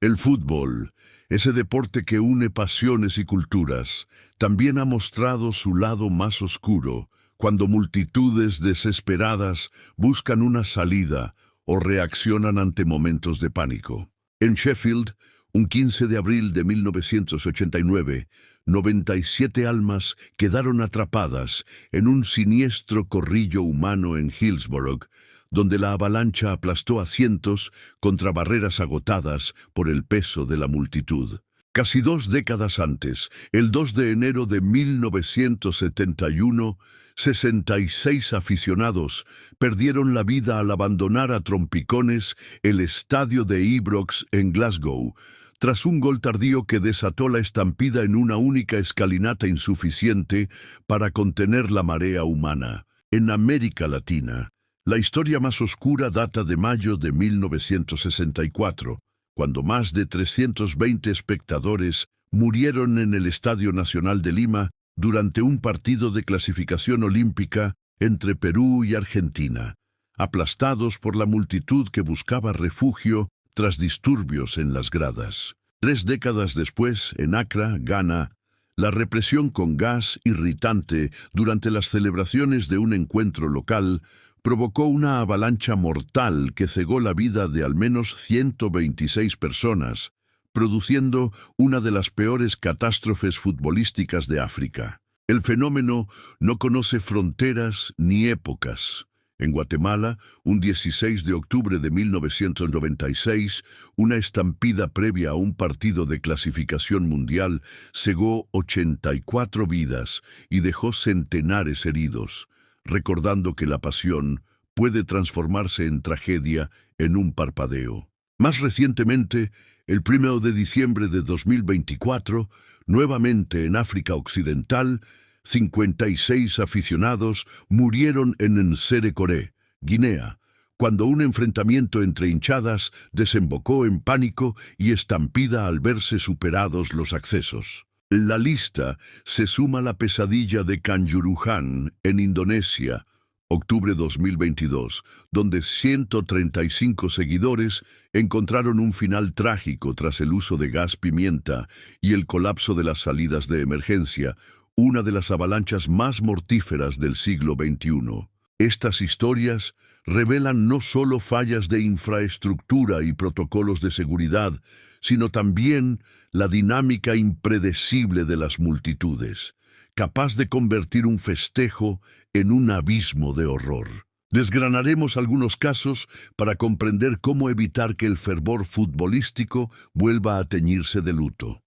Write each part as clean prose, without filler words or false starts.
El fútbol, ese deporte que une pasiones y culturas, también ha mostrado su lado más oscuro, cuando multitudes desesperadas buscan una salida o reaccionan ante momentos de pánico. En Sheffield, un 15 de abril de 1989, 97 almas quedaron atrapadas en un siniestro corrillo humano en Hillsborough, donde la avalancha aplastó a cientos contra barreras agotadas por el peso de la multitud. Casi 2 décadas antes, el 2 de enero de 1971, 66 aficionados perdieron la vida al abandonar a trompicones el estadio de Ibrox en Glasgow, tras un gol tardío que desató la estampida en una única escalinata insuficiente para contener la marea humana. En América Latina, la historia más oscura data de mayo de 1964, cuando más de 320 espectadores murieron en el Estadio Nacional de Lima durante un partido de clasificación olímpica entre Perú y Argentina, aplastados por la multitud que buscaba refugio tras disturbios en las gradas. 3 décadas después, en Accra, Ghana, la represión con gas irritante durante las celebraciones de un encuentro local provocó una avalancha mortal que cegó la vida de al menos 126 personas, produciendo una de las peores catástrofes futbolísticas de África. El fenómeno no conoce fronteras ni épocas. En Guatemala, un 16 de octubre de 1996, una estampida previa a un partido de clasificación mundial cegó 84 vidas y dejó centenares heridos, recordando que la pasión puede transformarse en tragedia en un parpadeo. Más recientemente, el 1 de diciembre de 2024, nuevamente en África Occidental, 56 aficionados murieron en Nserekoré, Guinea, cuando un enfrentamiento entre hinchadas desembocó en pánico y estampida al verse superados los accesos. La lista se suma la pesadilla de Kanjuruhan, en Indonesia, octubre 2022, donde 135 seguidores encontraron un final trágico tras el uso de gas pimienta y el colapso de las salidas de emergencia, una de las avalanchas más mortíferas del siglo XXI. Estas historias revelan no solo fallas de infraestructura y protocolos de seguridad, sino también la dinámica impredecible de las multitudes, capaz de convertir un festejo en un abismo de horror. Desgranaremos algunos casos para comprender cómo evitar que el fervor futbolístico vuelva a teñirse de luto.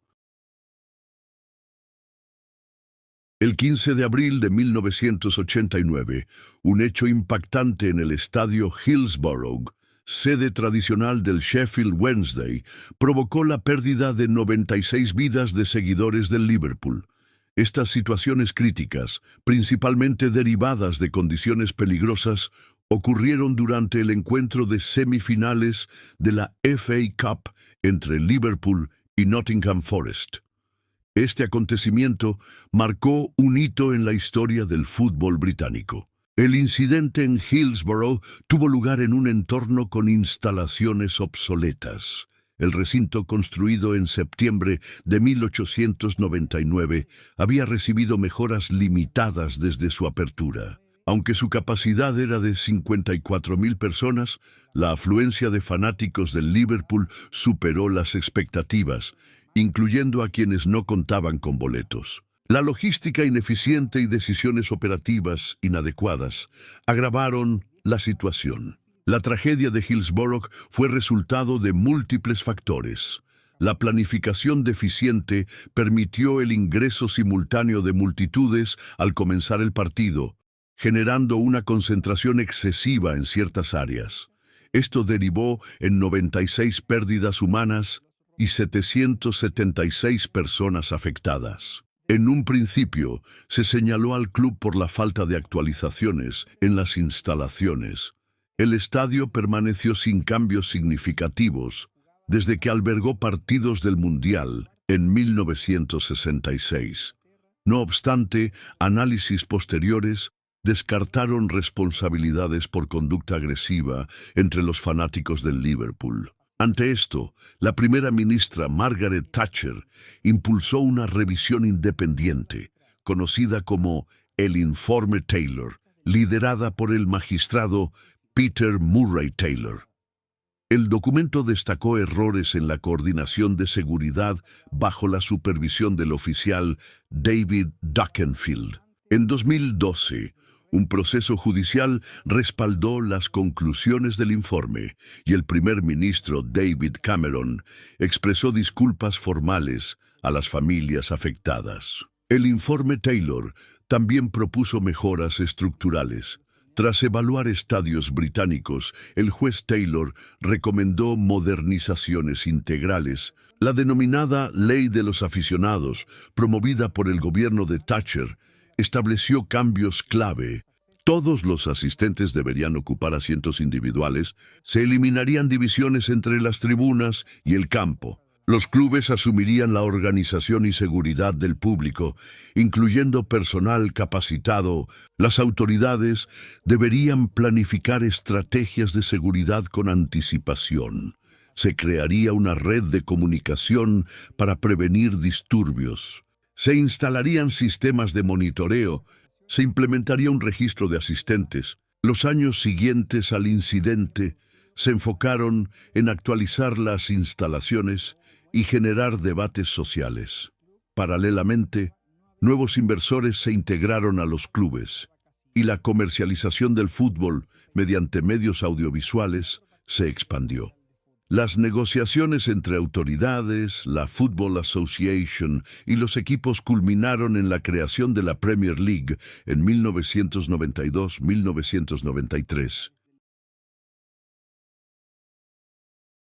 El 15 de abril de 1989, un hecho impactante en el estadio Hillsborough, sede tradicional del Sheffield Wednesday, provocó la pérdida de 96 vidas de seguidores del Liverpool. Estas situaciones críticas, principalmente derivadas de condiciones peligrosas, ocurrieron durante el encuentro de semifinales de la FA Cup entre Liverpool y Nottingham Forest. Este acontecimiento marcó un hito en la historia del fútbol británico. El incidente en Hillsborough tuvo lugar en un entorno con instalaciones obsoletas. El recinto, construido en septiembre de 1899, había recibido mejoras limitadas desde su apertura. Aunque su capacidad era de 54.000 personas, la afluencia de fanáticos del Liverpool superó las expectativas, incluyendo a quienes no contaban con boletos. La logística ineficiente y decisiones operativas inadecuadas agravaron la situación. La tragedia de Hillsborough fue resultado de múltiples factores. La planificación deficiente permitió el ingreso simultáneo de multitudes al comenzar el partido, generando una concentración excesiva en ciertas áreas. Esto derivó en 96 pérdidas humanas y 776 personas afectadas. En un principio, se señaló al club por la falta de actualizaciones en las instalaciones. El estadio permaneció sin cambios significativos desde que albergó partidos del Mundial en 1966. No obstante, análisis posteriores descartaron responsabilidades por conducta agresiva entre los fanáticos del Liverpool. Ante esto, la primera ministra Margaret Thatcher impulsó una revisión independiente, conocida como el Informe Taylor, liderada por el magistrado Peter Murray Taylor. El documento destacó errores en la coordinación de seguridad bajo la supervisión del oficial David Duckenfield. En 2012, un proceso judicial respaldó las conclusiones del informe y el primer ministro David Cameron expresó disculpas formales a las familias afectadas. El informe Taylor también propuso mejoras estructurales. Tras evaluar estadios británicos, el juez Taylor recomendó modernizaciones integrales. La denominada Ley de los Aficionados, promovida por el gobierno de Thatcher, estableció cambios clave. Todos los asistentes deberían ocupar asientos individuales, se eliminarían divisiones entre las tribunas y el campo. Los clubes asumirían la organización y seguridad del público, incluyendo personal capacitado. Las autoridades deberían planificar estrategias de seguridad con anticipación. Se crearía una red de comunicación para prevenir disturbios. Se instalarían sistemas de monitoreo. Se implementaría un registro de asistentes. Los años siguientes al incidente se enfocaron en actualizar las instalaciones y generar debates sociales. Paralelamente, nuevos inversores se integraron a los clubes y la comercialización del fútbol mediante medios audiovisuales se expandió. Las negociaciones entre autoridades, la Football Association y los equipos culminaron en la creación de la Premier League en 1992-1993.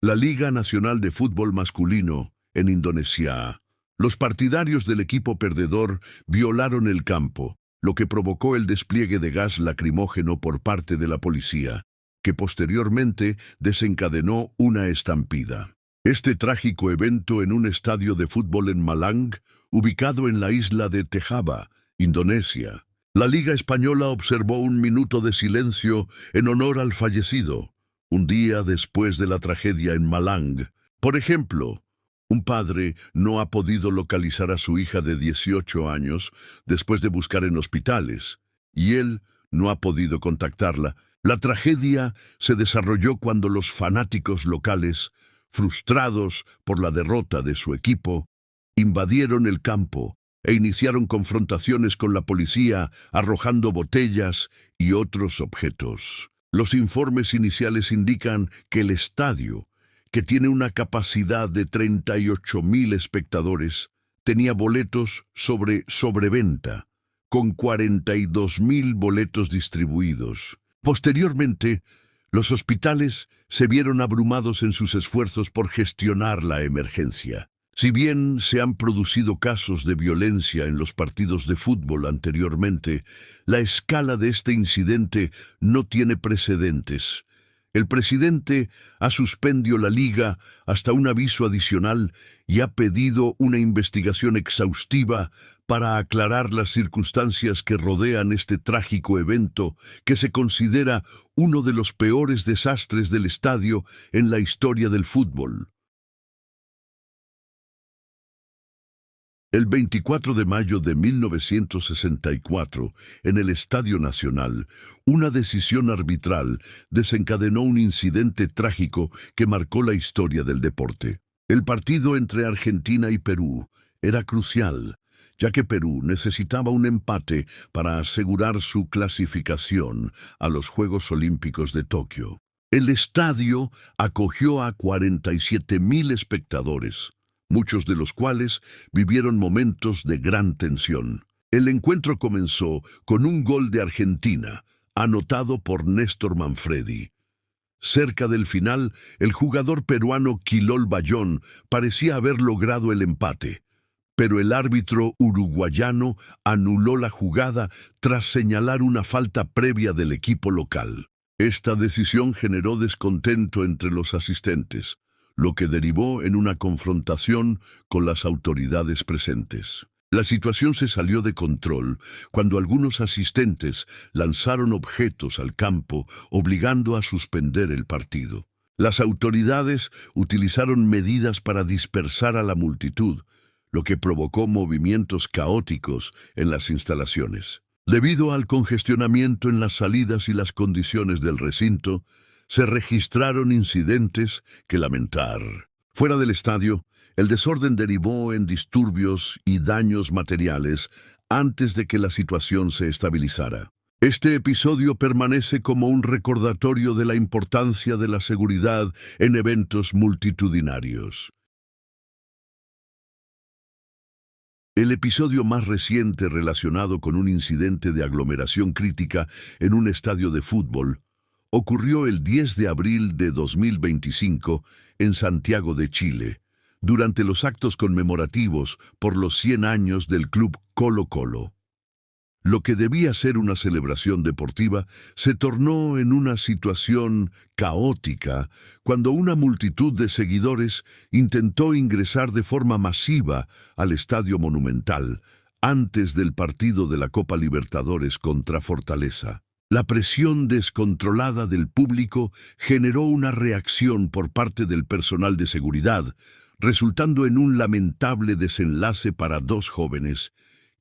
La Liga Nacional de Fútbol Masculino en Indonesia. Los partidarios del equipo perdedor violaron el campo, lo que provocó el despliegue de gas lacrimógeno por parte de la policía, que posteriormente desencadenó una estampida. Este trágico evento en un estadio de fútbol en Malang, ubicado en la isla de Tejaba, Indonesia. La Liga Española observó un minuto de silencio en honor al fallecido, un día después de la tragedia en Malang. Por ejemplo, un padre no ha podido localizar a su hija de 18 años después de buscar en hospitales, y él no ha podido contactarla. La tragedia se desarrolló cuando los fanáticos locales, frustrados por la derrota de su equipo, invadieron el campo e iniciaron confrontaciones con la policía, arrojando botellas y otros objetos. Los informes iniciales indican que el estadio, que tiene una capacidad de 38,000 espectadores, tenía boletos sobre sobreventa, con 42,000 boletos distribuidos. Posteriormente, los hospitales se vieron abrumados en sus esfuerzos por gestionar la emergencia. Si bien se han producido casos de violencia en los partidos de fútbol anteriormente, la escala de este incidente no tiene precedentes. El presidente ha suspendido la liga hasta un aviso adicional y ha pedido una investigación exhaustiva para aclarar las circunstancias que rodean este trágico evento que se considera uno de los peores desastres del estadio en la historia del fútbol. El 24 de mayo de 1964, en el Estadio Nacional, una decisión arbitral desencadenó un incidente trágico que marcó la historia del deporte. El partido entre Argentina y Perú era crucial, ya que Perú necesitaba un empate para asegurar su clasificación a los Juegos Olímpicos de Tokio. El estadio acogió a 47,000 espectadores, muchos de los cuales vivieron momentos de gran tensión. El encuentro comenzó con un gol de Argentina, anotado por Néstor Manfredi. Cerca del final, el jugador peruano Quilol Bayón parecía haber logrado el empate, pero el árbitro uruguayano anuló la jugada tras señalar una falta previa del equipo local. Esta decisión generó descontento entre los asistentes, lo que derivó en una confrontación con las autoridades presentes. La situación se salió de control cuando algunos asistentes lanzaron objetos al campo, obligando a suspender el partido. Las autoridades utilizaron medidas para dispersar a la multitud, lo que provocó movimientos caóticos en las instalaciones. Debido al congestionamiento en las salidas y las condiciones del recinto, se registraron incidentes que lamentar. Fuera del estadio, el desorden derivó en disturbios y daños materiales antes de que la situación se estabilizara. Este episodio permanece como un recordatorio de la importancia de la seguridad en eventos multitudinarios. El episodio más reciente relacionado con un incidente de aglomeración crítica en un estadio de fútbol ocurrió el 10 de abril de 2025 en Santiago de Chile, durante los actos conmemorativos por los 100 años del club Colo-Colo. Lo que debía ser una celebración deportiva se tornó en una situación caótica cuando una multitud de seguidores intentó ingresar de forma masiva al Estadio Monumental antes del partido de la Copa Libertadores contra Fortaleza. La presión descontrolada del público generó una reacción por parte del personal de seguridad, resultando en un lamentable desenlace para dos jóvenes,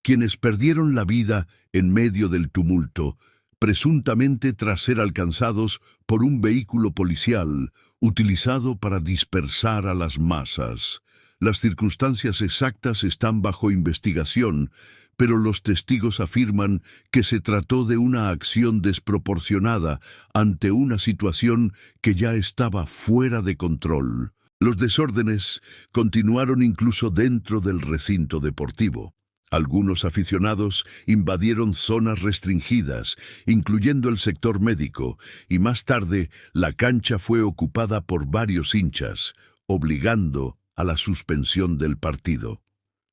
quienes perdieron la vida en medio del tumulto, presuntamente tras ser alcanzados por un vehículo policial utilizado para dispersar a las masas. Las circunstancias exactas están bajo investigación, pero los testigos afirman que se trató de una acción desproporcionada ante una situación que ya estaba fuera de control. Los desórdenes continuaron incluso dentro del recinto deportivo. Algunos aficionados invadieron zonas restringidas, incluyendo el sector médico, y más tarde la cancha fue ocupada por varios hinchas, obligando a la suspensión del partido.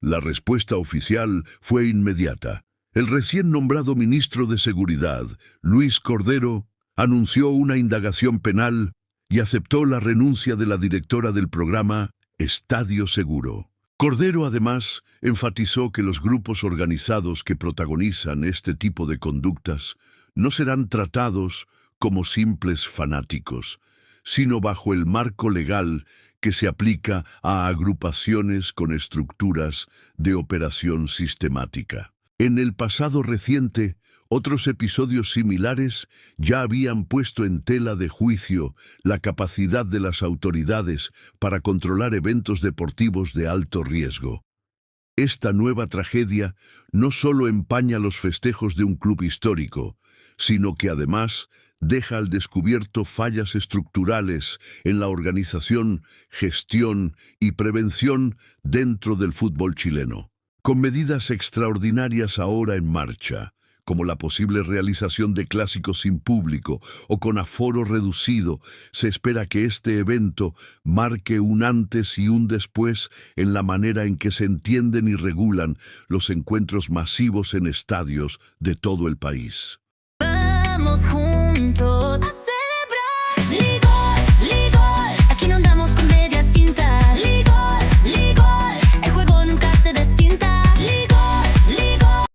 La respuesta oficial fue inmediata. El recién nombrado ministro de Seguridad, Luis Cordero, anunció una indagación penal y aceptó la renuncia de la directora del programa Estadio Seguro. Cordero además enfatizó que los grupos organizados que protagonizan este tipo de conductas no serán tratados como simples fanáticos, sino bajo el marco legal que se aplica a agrupaciones con estructuras de operación sistemática. En el pasado reciente, otros episodios similares ya habían puesto en tela de juicio la capacidad de las autoridades para controlar eventos deportivos de alto riesgo. Esta nueva tragedia no solo empaña los festejos de un club histórico, sino que además deja al descubierto fallas estructurales en la organización, gestión y prevención dentro del fútbol chileno. Con medidas extraordinarias ahora en marcha, como la posible realización de clásicos sin público o con aforo reducido, se espera que este evento marque un antes y un después en la manera en que se entienden y regulan los encuentros masivos en estadios de todo el país. Vamos juntos.